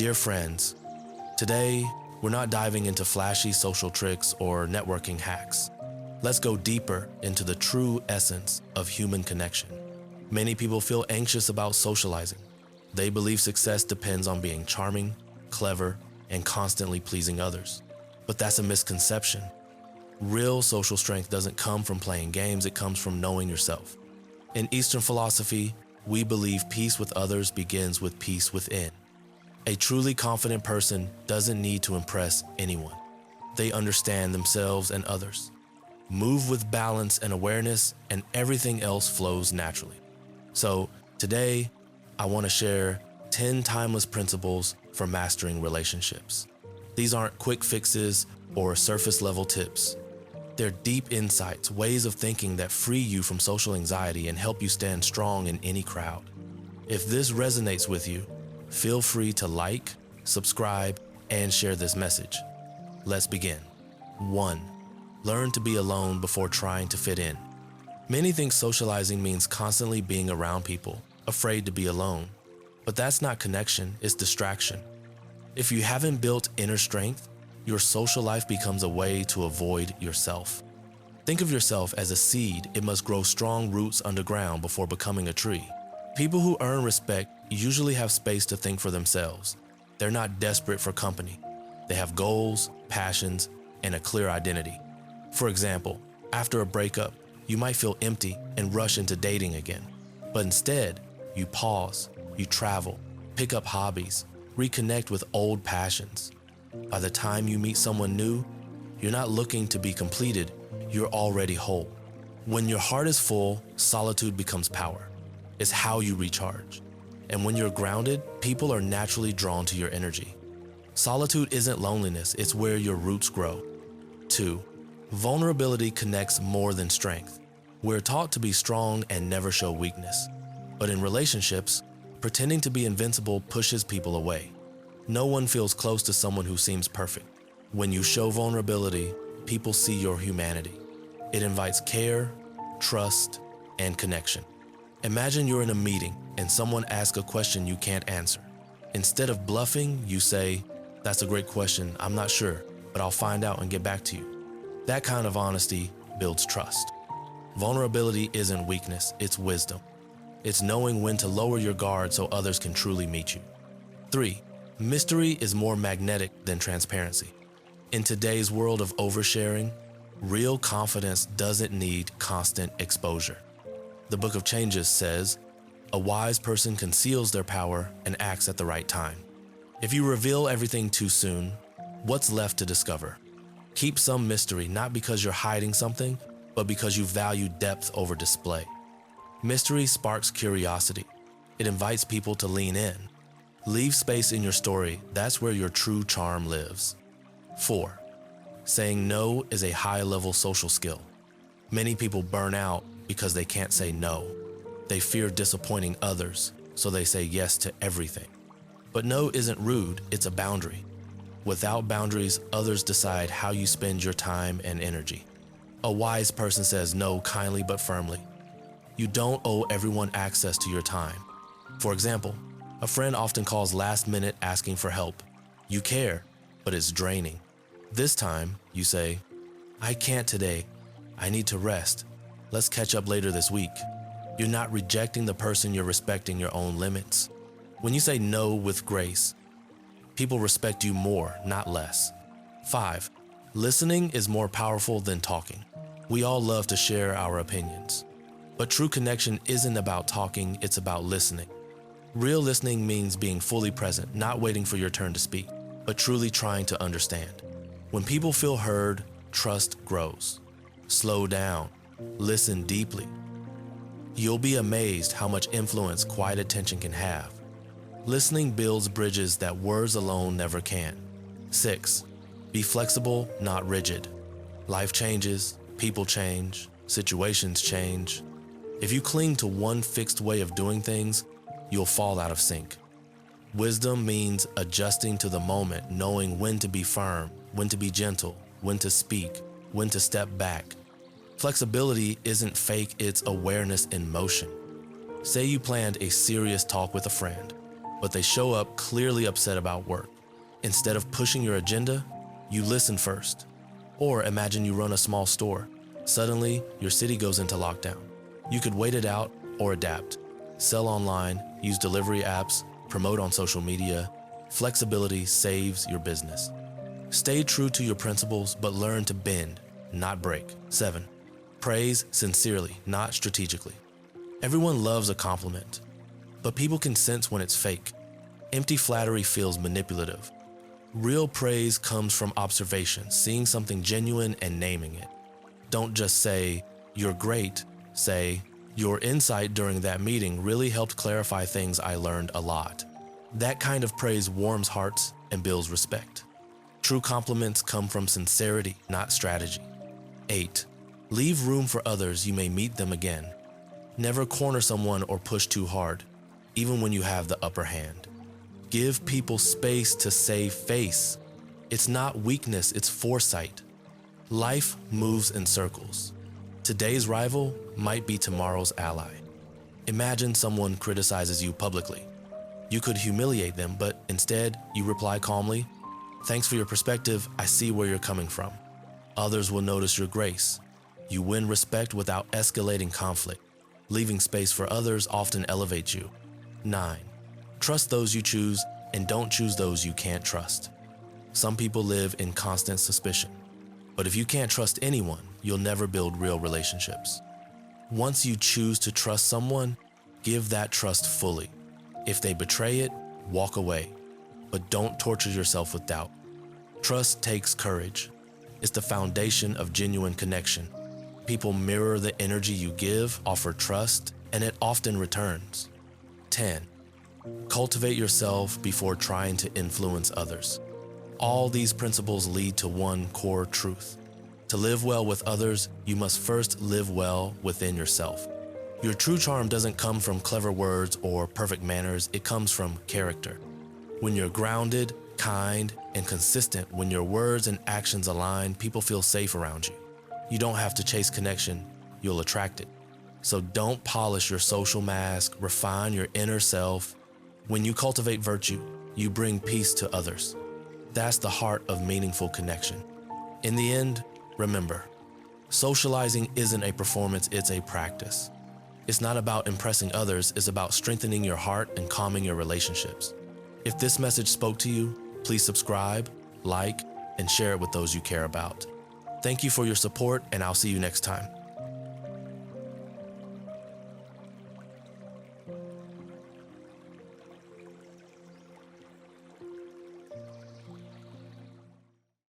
Dear friends, today we're not diving into flashy social tricks or networking hacks. Let's go deeper into the true essence of human connection. Many people feel anxious about socializing. They believe success depends on being charming, clever, and constantly pleasing others. But that's a misconception. Real social strength doesn't come from playing games, it comes from knowing yourself. In Eastern philosophy, we believe peace with others begins with peace within. A truly confident person doesn't need to impress anyone. They understand themselves and others. Move with balance and awareness, and everything else flows naturally. So today, I want to share 10 timeless principles for mastering relationships. These aren't quick fixes or surface level tips. They're deep insights, ways of thinking that free you from social anxiety and help you stand strong in any crowd. If this resonates with you, feel free to like, subscribe, and share this message. Let's begin. 1. Learn to be alone before trying to fit in. Many think socializing means constantly being around people, afraid to be alone. But that's not connection, it's distraction. If you haven't built inner strength, your social life becomes a way to avoid yourself. Think of yourself as a seed. It must grow strong roots underground before becoming a tree. People who earn respect usually have space to think for themselves. They're not desperate for company. They have goals, passions, and a clear identity. For example, after a breakup, you might feel empty and rush into dating again. But instead, you pause, you travel, pick up hobbies, reconnect with old passions. By the time you meet someone new, you're not looking to be completed, you're already whole. When your heart is full, solitude becomes power. It's how you recharge. And when you're grounded, people are naturally drawn to your energy. Solitude isn't loneliness, it's where your roots grow. 2. Vulnerability connects more than strength. We're taught to be strong and never show weakness. But in relationships, pretending to be invincible pushes people away. No one feels close to someone who seems perfect. When you show vulnerability, people see your humanity. It invites care, trust, and connection. Imagine you're in a meeting and someone asks a question you can't answer. Instead of bluffing, you say, "That's a great question, I'm not sure, but I'll find out and get back to you." That kind of honesty builds trust. Vulnerability isn't weakness, it's wisdom. It's knowing when to lower your guard so others can truly meet you. 3. Mystery is more magnetic than transparency. In today's world of oversharing, real confidence doesn't need constant exposure. The Book of Changes says, "A wise person conceals their power and acts at the right time." If you reveal everything too soon, what's left to discover? Keep some mystery, not because you're hiding something, but because you value depth over display. Mystery sparks curiosity. It invites people to lean in. Leave space in your story, that's where your true charm lives. 4. Saying no is a high-level social skill. Many people burn out because they can't say no. They fear disappointing others, so they say yes to everything. But no isn't rude, it's a boundary. Without boundaries, others decide how you spend your time and energy. A wise person says no kindly but firmly. You don't owe everyone access to your time. For example, a friend often calls last minute asking for help. You care, but it's draining. This time, you say, "I can't today. I need to rest. Let's catch up later this week." You're not rejecting the person, you're respecting your own limits. When you say no with grace, people respect you more, not less. 5. Listening is more powerful than talking. We all love to share our opinions. But true connection isn't about talking, it's about listening. Real listening means being fully present, not waiting for your turn to speak, but truly trying to understand. When people feel heard, trust grows. Slow down. Listen deeply. You'll be amazed how much influence quiet attention can have. Listening builds bridges that words alone never can. 6. Be flexible, not rigid. Life changes, people change, situations change. If you cling to one fixed way of doing things, you'll fall out of sync. Wisdom means adjusting to the moment, knowing when to be firm, when to be gentle, when to speak, when to step back. Flexibility isn't fake, it's awareness in motion. Say you planned a serious talk with a friend. but they show up clearly upset about work. Instead of pushing your agenda, you listen first. Or imagine you run a small store. Suddenly, your city goes into lockdown. You could wait it out or adapt. Sell online, use delivery apps, promote on social media. Flexibility saves your business. Stay true to your principles, but learn to bend, not break. 7. Praise sincerely, not strategically. Everyone loves a compliment, but people can sense when it's fake. Empty flattery feels manipulative. Real praise comes from observation, seeing something genuine and naming it. Don't just say, "You're great." Say, "Your insight during that meeting really helped clarify things I learned a lot." That kind of praise warms hearts and builds respect. True compliments come from sincerity, not strategy. 8. Leave room for others, you may meet them again. Never corner someone or push too hard, even when you have the upper hand. Give people space to save face. It's not weakness, it's foresight. Life moves in circles. Today's rival might be tomorrow's ally. Imagine someone criticizes you publicly. You could humiliate them, but instead you reply calmly, "Thanks for your perspective, I see where you're coming from." Others will notice your grace. You win respect without escalating conflict. Leaving space for others often elevates you. 9. Trust those you choose and don't choose those you can't trust. Some people live in constant suspicion, but if you can't trust anyone, you'll never build real relationships. Once you choose to trust someone, give that trust fully. If they betray it, walk away, but don't torture yourself with doubt. Trust takes courage. It's the foundation of genuine connection. People mirror the energy you give, offer trust, and it often returns. 10. Cultivate yourself before trying to influence others. All these principles lead to one core truth. To live well with others, you must first live well within yourself. Your true charm doesn't come from clever words or perfect manners, it comes from character. When you're grounded, kind, and consistent, when your words and actions align, people feel safe around you. You don't have to chase connection, you'll attract it. So don't polish your social mask, refine your inner self. When you cultivate virtue, you bring peace to others. That's the heart of meaningful connection. In the end, remember, socializing isn't a performance, it's a practice. It's not about impressing others, it's about strengthening your heart and calming your relationships. If this message spoke to you, please subscribe, like, and share it with those you care about. Thank you for your support, and I'll see you next time.